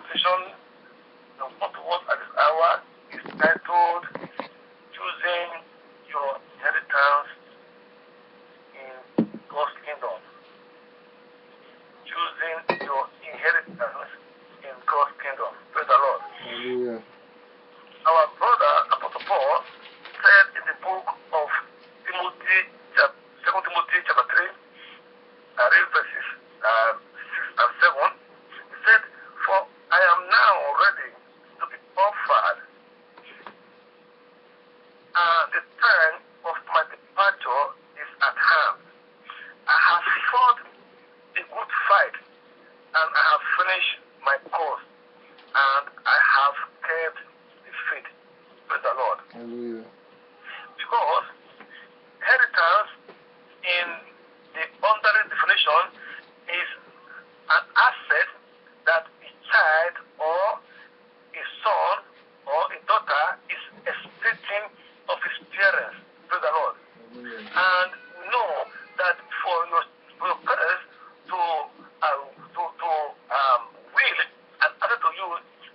conversation, the photo at this hour is titled Choosing Your Inheritance in God's Kingdom. Choosing your inheritance in God's Kingdom. Praise the Lord. Hallelujah. Our brother, Apostle Paul, said in the book of Timothy, 2 Timothy chapter 3, I read verses 6 and 7. He said, "For I am now ready to be offered, and the time of my departure is at hand. I have fought a good fight, and I have finished my course, and I have kept the faith." Praise the Lord. Hallelujah. Because inheritance in the ordinary definition is an asset that a child or a son or a daughter is expecting of his parents. Praise the Lord. And we know that for your parents to will and asset to you,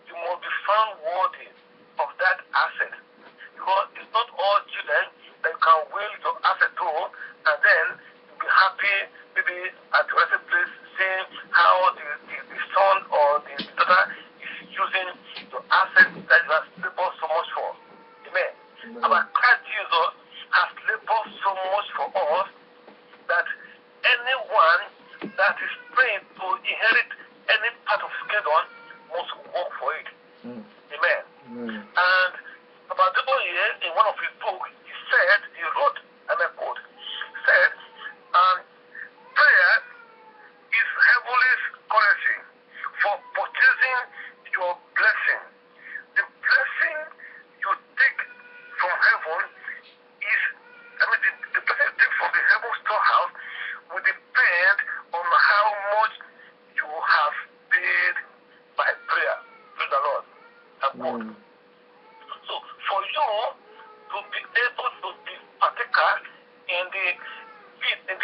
you must be found worthy of that asset. Because it's not all children that you can will your asset to, and then you'll be happy maybe at the rest place seeing how the son or the daughter is using your asset that you have labored so much for. Amen. Our Christ Jesus has labored so much for us that anyone that is praying to inherit any part of his kingdom must work for it. Amen. And about the boy here, in one of his books, he wrote, and I quote, said, prayer is heavenly's currency for purchasing your blessing. The blessing you take from heaven is, the blessing you take from the heaven storehouse will depend on how much you have paid by prayer. Praise the Lord. So, for you to be able to be partaker in the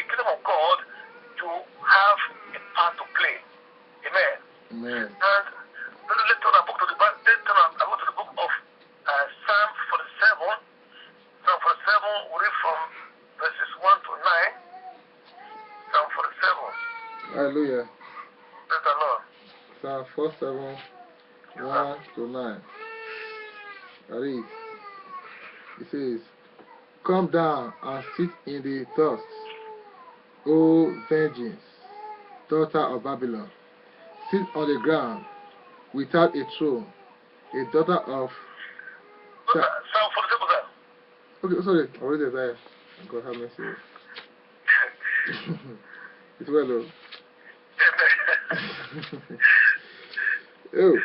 kingdom of God, you have a part to play. Amen. Amen. And let's turn our book to the book of Psalm 47. Psalm 47, we read from verses 1 to 9. Psalm 47. Hallelujah. Praise the Lord. Psalm 47, 1 to 9. I read. It says, "Come down and sit in the dust, O virgins, daughter of Babylon. Sit on the ground without a throne, a daughter of..." Psalm 47. Okay, sorry, I read it. God have mercy. It's well, though. Oh,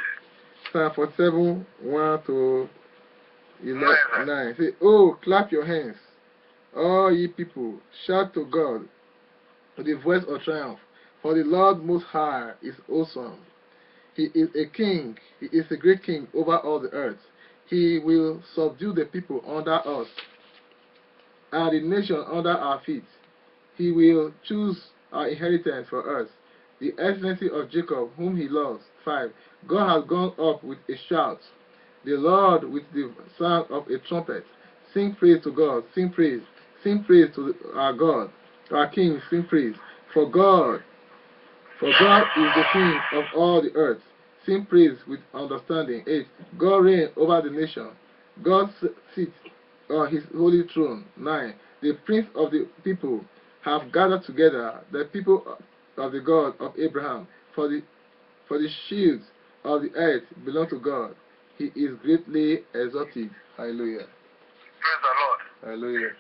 Psalm 47, 1 to 9. Say, "Oh, clap your hands, all ye people, shout to God with the voice of triumph, for the Lord Most High is awesome. He is a king, he is a great king over all the earth. He will subdue the people under us, and the nation under our feet. He will choose our inheritance for us, the excellency of Jacob, whom he loves." 5. God has gone up with a shout, the Lord with the sound of a trumpet. Sing praise to God, sing praise to our God, our King, sing praise. For God is the King of all the earth. Sing praise with understanding. 8. God reigns over the nation. God sits on his holy throne. 9. The prince of the people have gathered together, the people of the God of Abraham. For the shields of the earth belong to God. He is greatly exalted. Hallelujah. Praise the Lord. Hallelujah.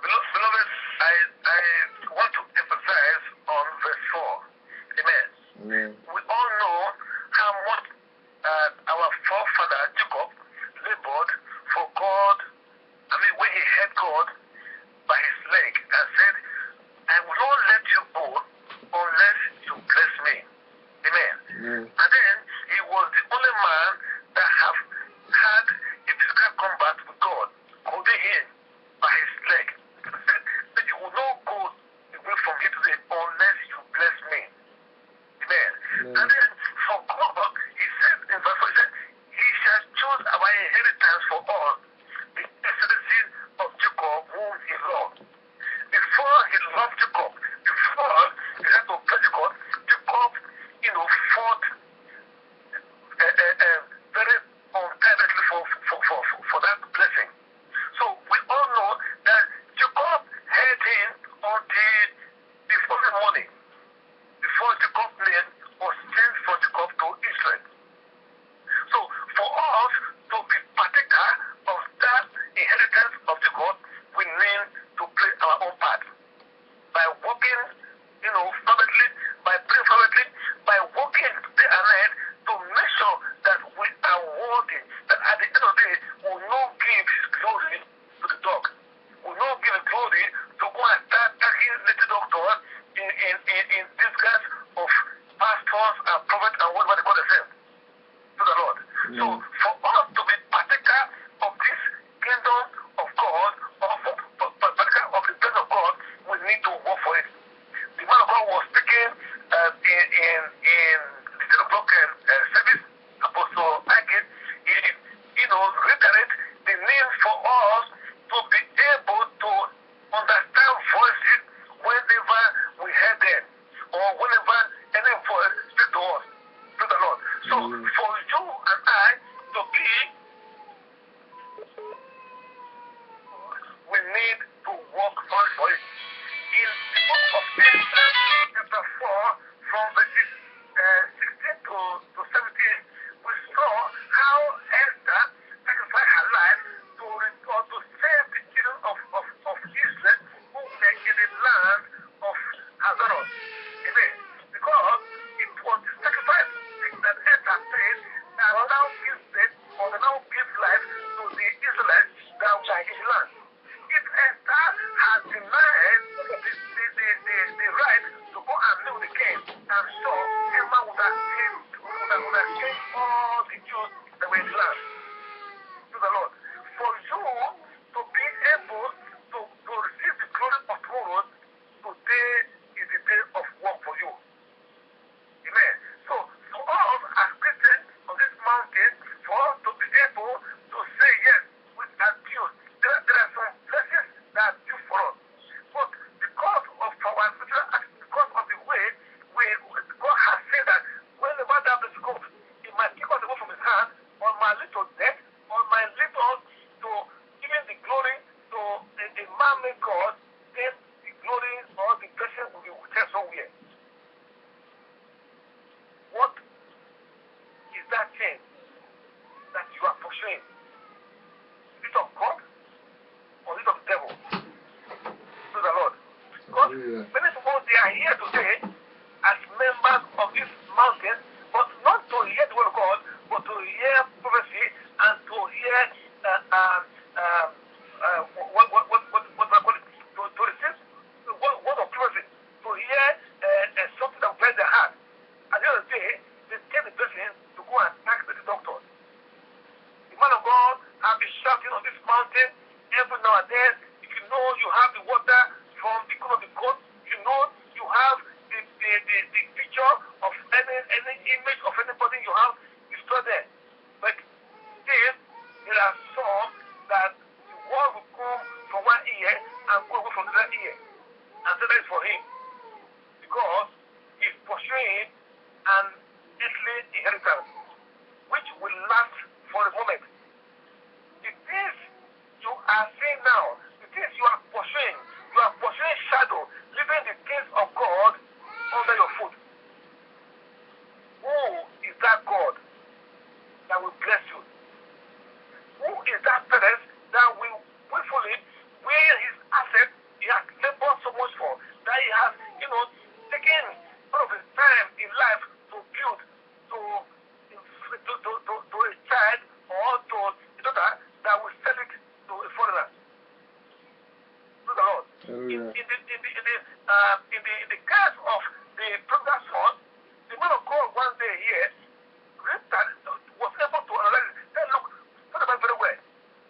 Beloved, I want to emphasize on verse 4. Amen. Amen. We all know how much our forefather Jacob labored for God. When he had God by his leg and said, "I will not let you go unless you bless me." Amen. And then he was the only man that have had a physical combat with God, holding him by his leg. He said that you will not go away from here today unless you bless me. Amen. So for us to be partaker of this kingdom of God, or partaker of the kingdom of God, we need to work for it. The man of God was speaking in the 10 o'clock service. Apostle Ike, reiterate the need for us to be able to understand voices whenever we hear them, or whenever any voice speaks to us, to the Lord. So for you and I to be, we need to work hard for it. In the book of Esther, chapter 4, from verses 16 to 17, we saw how Esther sacrificed her life to save the children of Israel who were in the land of Hazaroth. Amen. Because it was the sacrifice that Esther paid that now gives death, or now gives life to the Israelites that were in the land. If Esther had denied the right to go and live with the king, I'm sure Emma would have changed all the Jews that were in the land. To the Lord. For you to be able to receive the glory of tomorrow, today is the day of work for you. Amen. So for us as Christians on this mountain, for us to be able to say yes, we are due. There are some blessings that are due for us. But because of our because of the way God has said that whenever that blessing comes, it might take us away from his hand, or might lead to death, or might lead us to giving the glory to a man-made God, then the glory or the blessing will be withheld somewhere. What is that thing that you are pursuing? Is it of God or is it of the devil? To the Lord. Because many people, they are here today as members of this mountain, but not to hear the word of God, but to hear prophecy and to hear to receive the word of prophecy, to hear something that will bless their heart. At the end of the day, they take the blessing to go and ask the doctor. The man of God have been shouting on this mountain every now and then. If you know you have the water from the corner of the coast, you know you have the picture of any image of anybody you have, you store there. But still, there are some that the word will come from one ear and go away from the other ear. And so that is for him. Because he's pursuing an earthly inheritance, which will last for a moment. The things you are seeing now, the things you are pursuing shadow, leaving the things of God under your foot. Who is that God that will bless you? Who is that parent that will willfully weigh his asset he has labored so much for, that he has, taken all of his time in life to build to a child or to a daughter that will sell it to a foreigner? To the Lord. In the case of the prodigal son, the man of God one day here was able to analyze it. Said, look, thought about very well.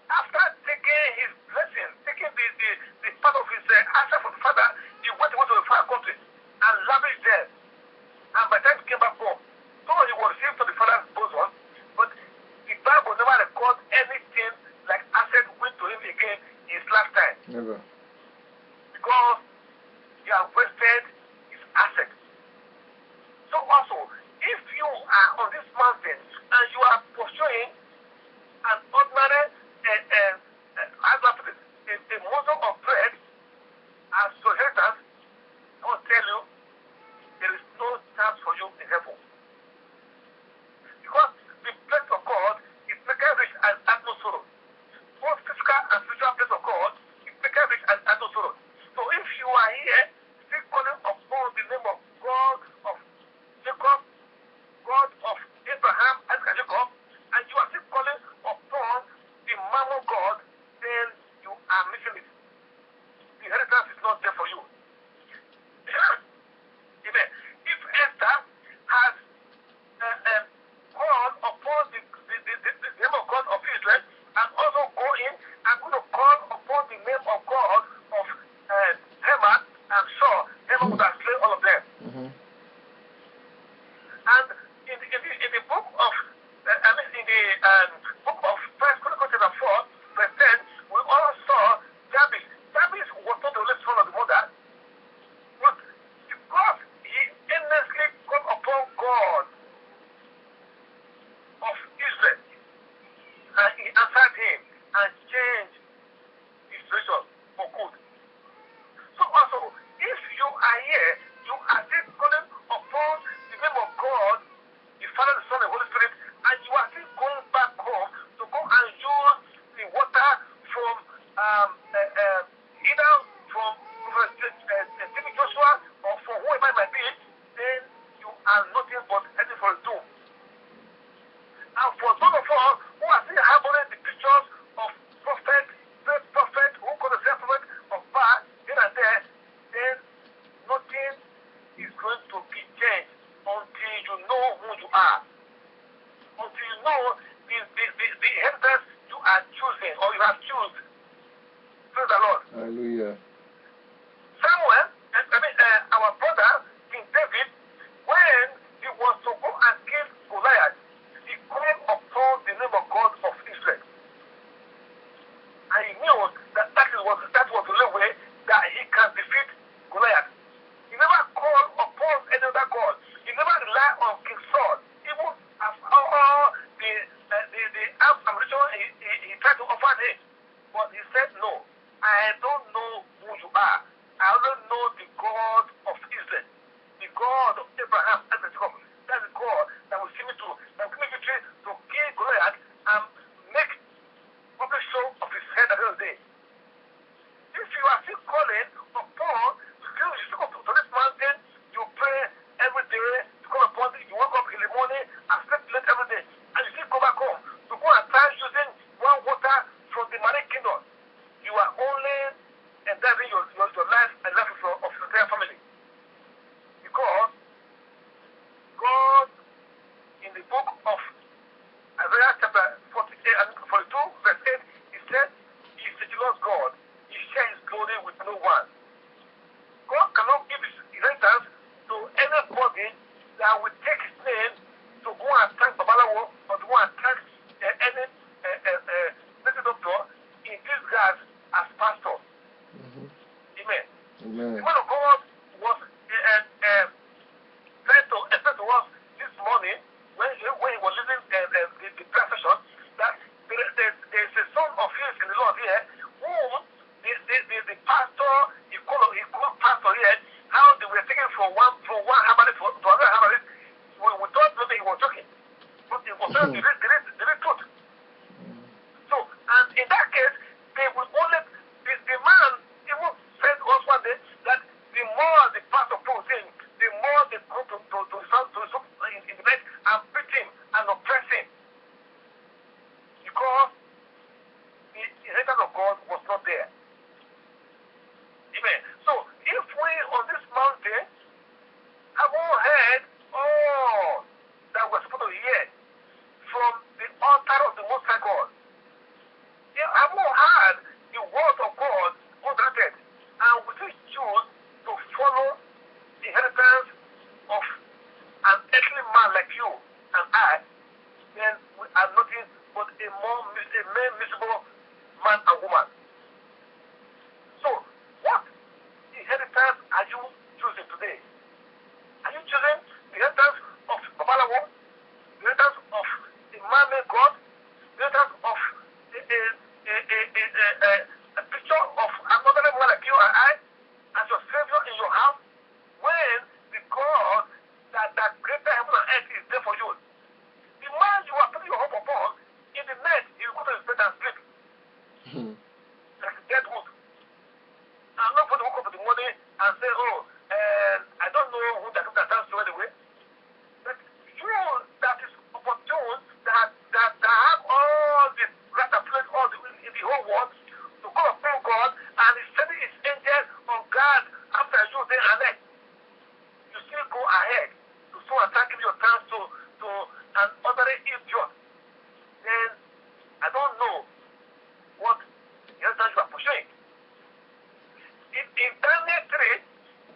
After taking his blessing, taking the part of his answer from the father, he went to a far country and lavished there. And by the time he came back home, though he was received to the father's bosom, but the Bible never records anything like asset went to him again in his lifetime. Never. Because he has wasted his asset. So also, if you are on this mountain and you are pursuing an ordinary a morsel of bread as your inheritance, I will tell you, there is no chance for you in heaven. Because the blessing of God is making rich and add no sorrow. Both physical and spiritual blessing of God is making rich and add no sorrow. So if you are here, still calling upon the name of God of Jacob, God of Abraham, Isaac and Jacob, And for those of us who are still harboring the pictures of prophet, great prophet, who call themselves prophet of Baal here and there, then nothing is going to be changed until you know who you are. Until you know the inheritance you are choosing or you have chosen. Praise the Lord. Hallelujah. Samuel, our brother, King David, when he was to go and kill Goliath, he called upon the name of God of Israel. And he knew that was the only way that he can defeat Goliath. He never called upon any other God. He never relied on King Saul. Even after all the ammunition he tried to offer him. But he said, no, I don't know who you are. I only know the God of Israel, the God of Abraham and Jacob. That's the God that will see me through, that will give me victory to kill Goliath and make public show of his head at the end of the day. If you are still calling upon you go to this mountain, you pray every day, you call upon it, you wake up in the morning and sleep late every day, and you still go back home to go and try using one water from the marine kingdom, you are only endangering your life and life of your entire family. Because God, in the book of Isaiah chapter 48 and 42, verse 8, he said, he is the jealous God. He shares his glory with no one. God cannot give his inheritance to anybody that will take his name to go and thank Babalawo or to go and thank any medical doctor in disguise as pastor. Amen. Amen. The man of God was trying to explain to us this morning when he was leading the prayer session that there is a son of his in the Lord here whom the pastor, he called pastor here, how they were taken from one herbalist to another herbalist. We thought maybe he was joking, but it was the real truth. So, and in that case, they will only, the man even said to us one day that the more the pastor pulls in, the more they go to in the night and beat him and oppress him. Because the inheritance of God was not there. Amen. So, if we on this mountain have all heard all that we're supposed to hear from the altar of the Most High God, have all heard the word of God undirected, and we still choose to follow the inheritance of an earthly man like you and I, then we are nothing but a mere miserable man and woman. So, what inheritance are you choosing today? Are you choosing the inheritance of Babalawo, the inheritance of a man-made God, the inheritance of a picture of another man like you and I as your Savior in your house, when the God that created heaven and earth is there for you? The man you are putting your hope upon, in the night, he will go to his bed and sleep. Like a dead wood. And nobody woke up in the morning and say, oh, I don't know who that stands to anyway. But you that is opportune, that have all the right and place all in the whole world to call upon God, and He's sending His angels on guard after you day and night. You still go ahead to so attack your chance to an ordinary idiot. Then I don't know what inheritance you are pursuing. In Daniel 3,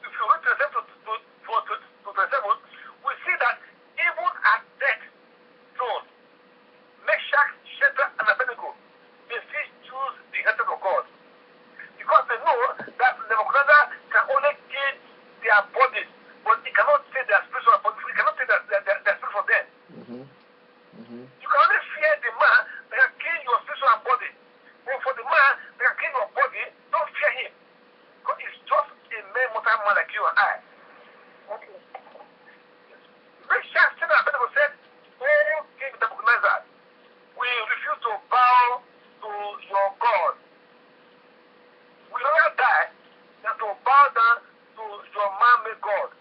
if you read 27 to 27, we see that even at death zone, Meshach, Shadrach, and Abednego, they still choose the inheritance of God. Because they know that Nebuchadnezzar can only kill their bodies, but he cannot take their spiritual bodies. He cannot take their spirit from them. You can only fear the man that can kill your spiritual body. But for the man that can kill your body, don't fear him. Because he's just a mere mortal man like you and I. Meshach, Shadrach, and Abednego said, oh, King Nebuchadnezzar, we refuse to bow to your God. We rather die than to bow down to your man-made God.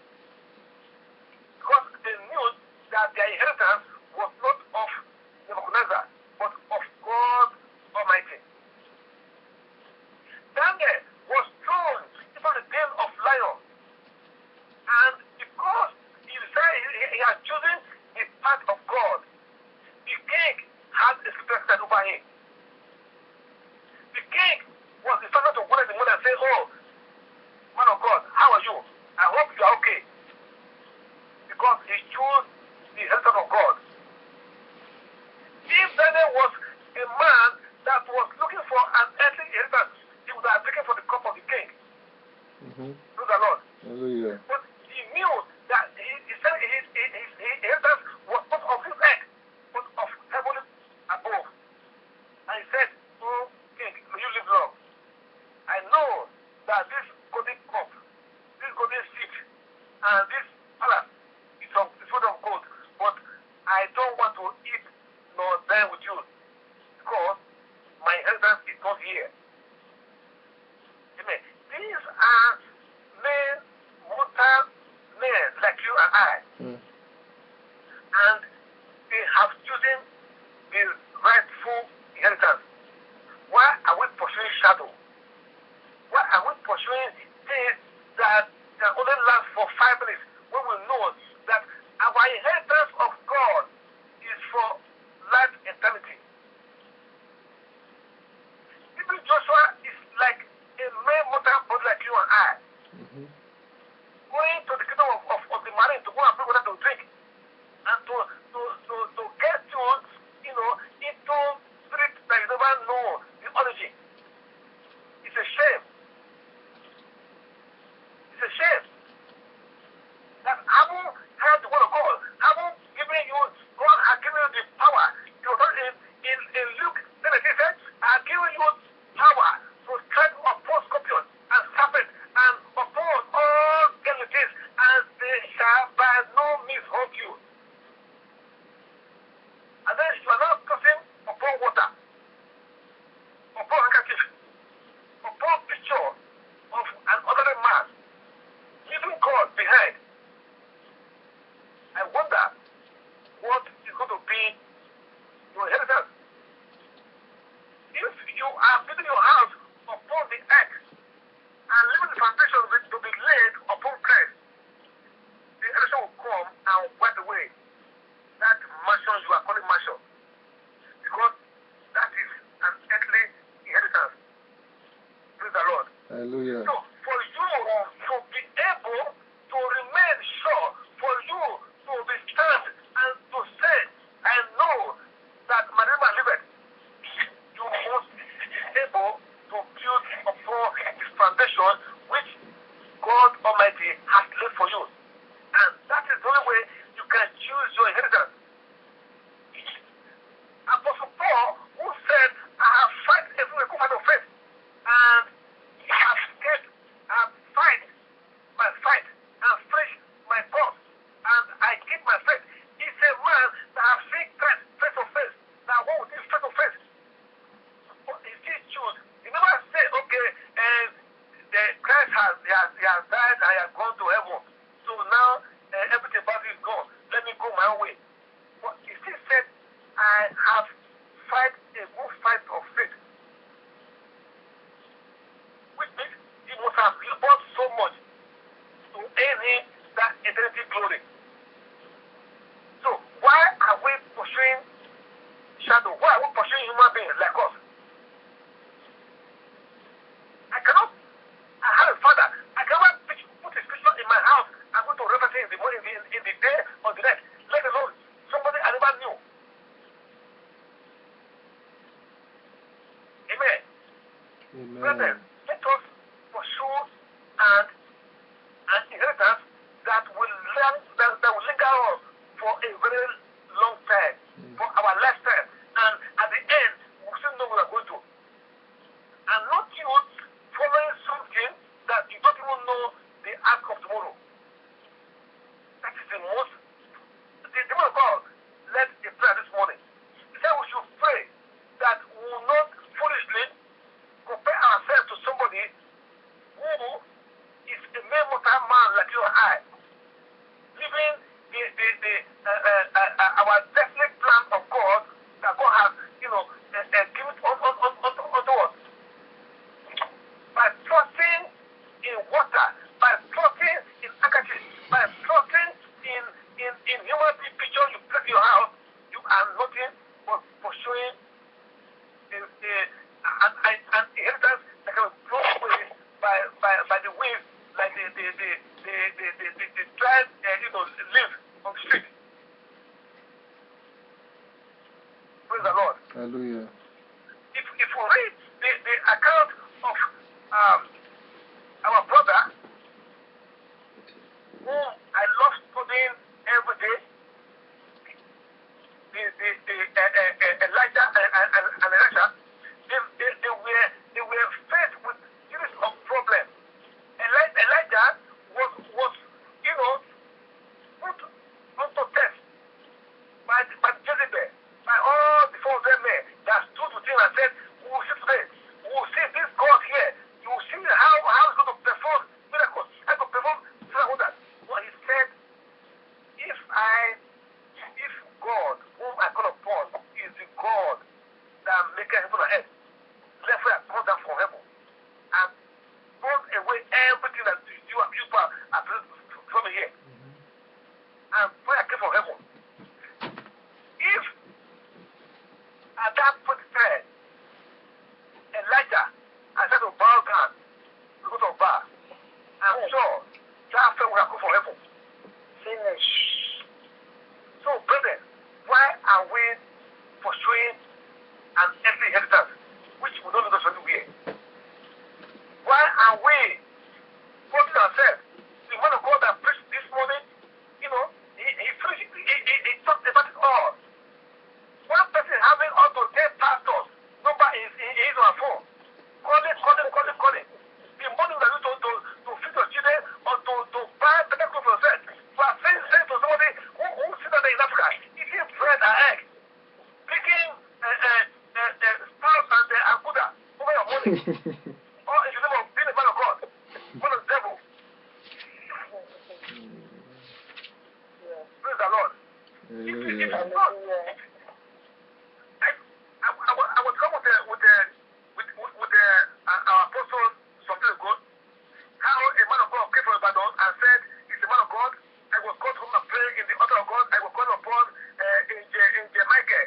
Because they knew that their inheritance was not of mansion. Because that is an earthly inheritance. Praise the Lord. Hallelujah. So for you to be able to remain sure, for you to be stand and to say, I know that my neighbor liveth, you must be able to build upon the foundation which God Almighty has laid for you. And that is the only way you can choose your inheritance. Apostle Paul, who said, I have fight every good fight of faith, and I have fight my fight and finished my course, and I keep my faith. He's a man that has seen faith of faith. Now, what would this faith of faith? But he still choose. He never say, okay, and Christ has died, I have gone to heaven. So now everything about it is gone. Let me go my own way. But he still said, I have fight a good fight of faith. Which means he must have labored so much to earn him that eternity glory. So why are we pursuing shadow? Why are we pursuing human beings like us? I have a father. I cannot put a scripture in my house. I'm going to reference it in the morning, in the day or the next. Let alone somebody I never knew. Amen. Amen. Brethren, let us pursue an inheritance that will linger on for a very long time, for our lifetime. And at the end, we still know we are going to. And not you following something that you don't even know the outcome of tomorrow. That is the most. The word of God led a prayer this morning. He said we should pray that we will not foolishly compare ourselves to somebody who is a mere mortal man like you and I, living our definite plan of God that God has, given unto us. By trusting in water, by trusting in handkerchief, by trusting in human picture you place in your house, you are nothing but pursuing an inheritance that can be blown away by the wind, like the dried leaf on the street. Praise the Lord. Hallelujah. If we read the account of our brother, whom I love studying every day, Elijah and Elisha, they were faced with series of problems. Elijah was put onto test by Jezebel, by all the 400 men that stood with him and said, we will see today, we will see this God here, you will see how he's going to perform miracles, how to perform wonders. But he said, if God, whom I call upon, is the God that maketh heaven and earth, therefore I come down from heaven and burn away everything that you people are from here. And pray I came from heaven. If at that point in time, Elijah I said to bow down, because of bow, I'm sure that fell will come from heaven. Finish. So, brethren, why are we pursuing an earthly inheritance which we don't know the way? Why are we putting ourselves? The man of God that preached this morning, he talked about it all. One person having up to 10 pastors, number is in our phone. Calling. The money that you to feed your children or to buy better clothes for yourself. You are saying to somebody who sits there in Africa, eating bread and egg, picking stars and aguda over your money. Or in the name of being a man of God, one of the devil. Praise the Lord. If not, I was come with our apostle some days ago, how a man of God came from Ibadan and said, he's a man of God. I was called home and pray in the altar of God. I was called upon in Jamaica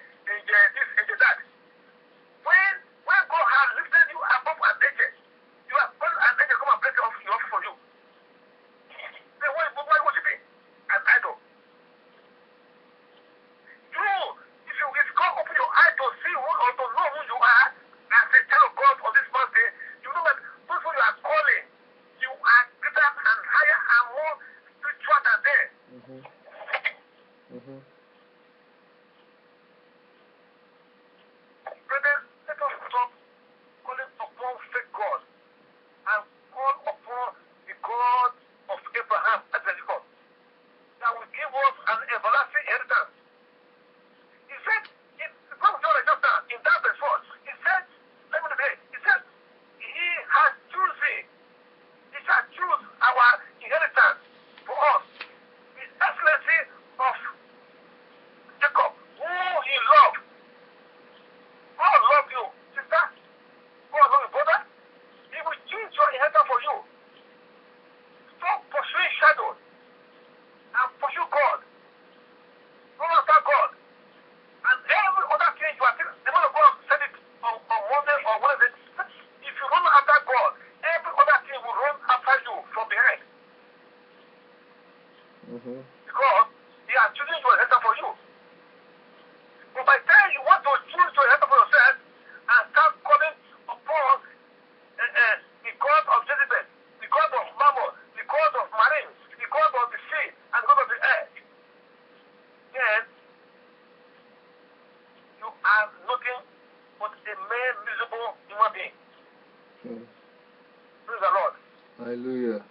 Praise the Lord. Hallelujah.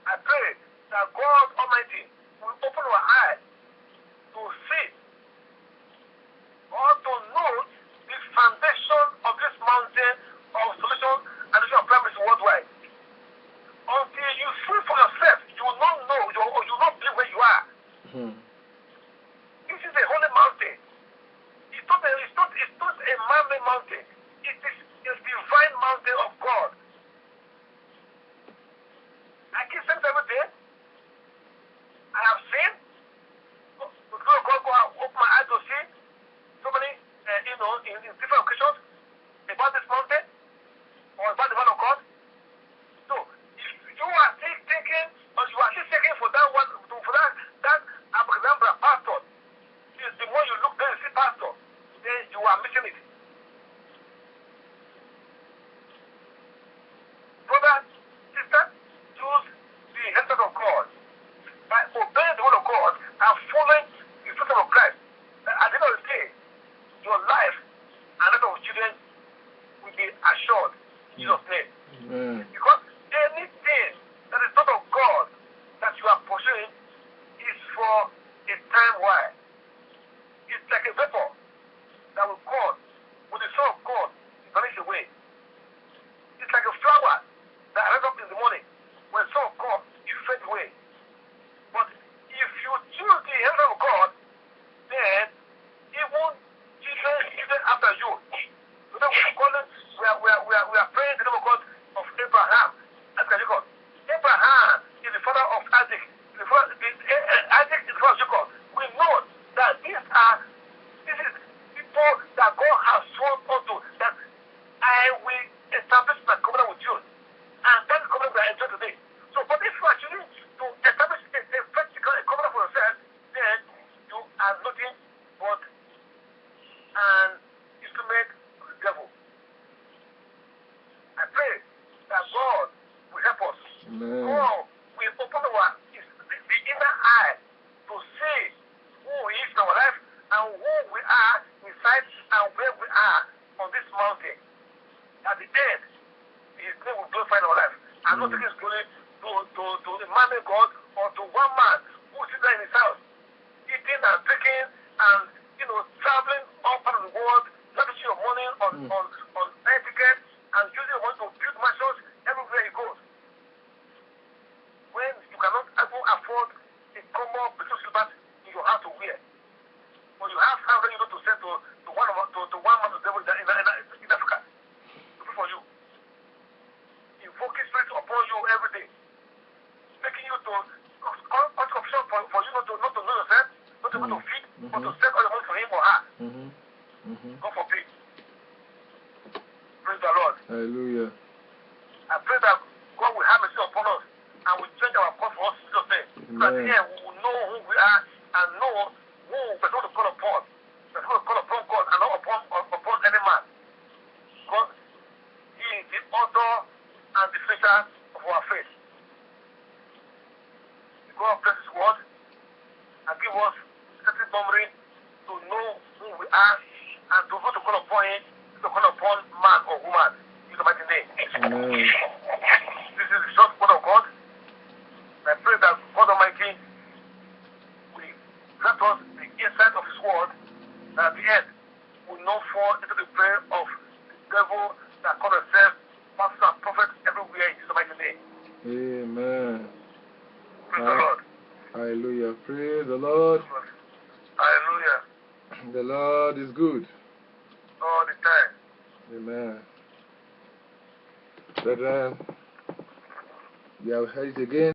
I pray that God Almighty will open our eyes to see or to know the foundation of this mountain of solution and solution of premise worldwide. Until you see for yourself, you will not know, you will not believe where you are. This is a holy mountain. It's not a man-made mountain. It is a divine mountain of God. I keep saying every day, I have seen, with God, open my eyes to see so many, in different occasions about this mountain or about the man of God. So, if you are thinking, or you are just taking for that one, for that Abraham pastor, the more you look there and see pastor, then you are missing it. Brother, sister, choose the inheritance of God by obeying the word of God and following the footsteps of Christ. At the end of the day, your life and that of children will be assured in Jesus' name. Because anything that is not of God that you are pursuing is for a time while. It's like a vapor that will come with the Son of God vanish away. It's like a flower that rises up in the morning. When the Son of God, it fades away. But if you choose the inheritance of God, then even children after you. So then we are praying the name of God of Abraham. Abraham is the father of Isaac. Isaac is the father of Jacob. We know that this is people that God has sworn unto, that I will establish my covenant with you. And that covenant we are enjoying today. So, but if you are choosing to establish a practical covenant for yourself, then you are nothing but an instrument of the devil. I pray that God will help us. God will open the inner eye to see who He is in our life and who we are inside and where we are on this mountain. At the end, His name will glorify in our life. And not taking His glory to the man of God or to one man who sits there in his house, eating and drinking and traveling all part of the world, lavishing your money on air tickets and using your money to build mansions everywhere he goes. When you cannot even afford a common little silver in your house to wear. But you have something to send to one man to the devil in Africa. To pray for you. Invoking spirit upon you every day. Making you to cause confusion for you not to know yourself, not to be able to feed, but to send all the money for him or her. God forbid. Praise the Lord. Hallelujah. I pray that God will have mercy upon us and will change our course for us in Jesus' name. So at the end we will know who we are and know who we're going to call upon. We're going to call upon God and not upon any man. God, He is the author and the finisher of our faith. God bless His word and give us certain memory to know who we are and to go to call upon Him, to call upon man or woman in the mighty name. Amen. This is the short word of God. I pray that God Almighty will grant us the insight of His word, that at the end will not fall into the prayer of the devil that call themselves pastors and prophets everywhere in the mighty name. Amen. Praise the Lord. Hallelujah. Praise the Lord. Hallelujah. The Lord is good. All the time. Amen. Brethren, we have heard it again.